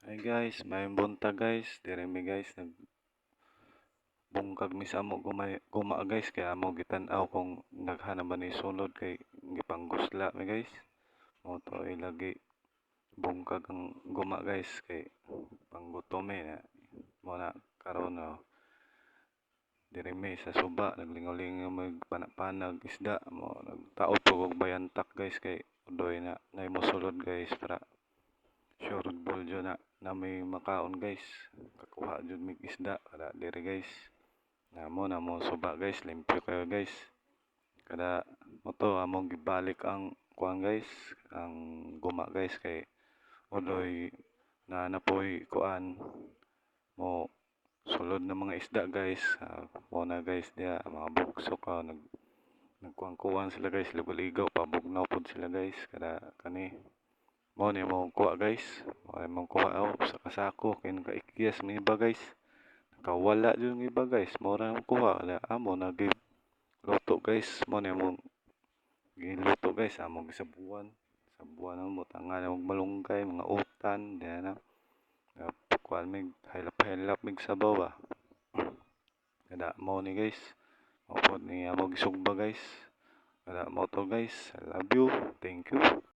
Hi guys, may buntag guys, dire mi guys nagbungkag mi sa amo guma guys, kaya amo gitan-aw kung naghanap ba ni sulod kay gipanggusla mi guys. Mo to lagi bungkag ang guma guys kay panggutom na mo na karon no. Dire mi sa suba naglingaw-lingaw magpanag isda mo nagtaod po og bayantak guys kay udoy na mo sulod guys para sure ball jud na may makaon guys. Kakuha jud mig isda para dire guys. Na mo suba guys, limpyo kayo guys. Kada mo to among gibalik ang kuan guys, ang guma guys kay uloy na napoy kuan mo sulod na mga isda guys. Mo na guys dia mga bugsok nagkuan sila guys, ligaw pabugnaw pod sila guys kada kani mo ni mo kuha guys. Mo ni mo kuha sa kasako kay nakaikyas may iba guys. Nakawala jud ng iba guys. Mo ra mo kuha amo na luto guys. Mo ni mo giluto guys amo gisabuan. Sabuan mo tangan og malunggay, mga utan diyan na. Kuan mig hilap mig sabaw ba. Kada mo ni guys. Mo pod ni amo gisugba guys. Kada mo to guys. I love you. Thank you.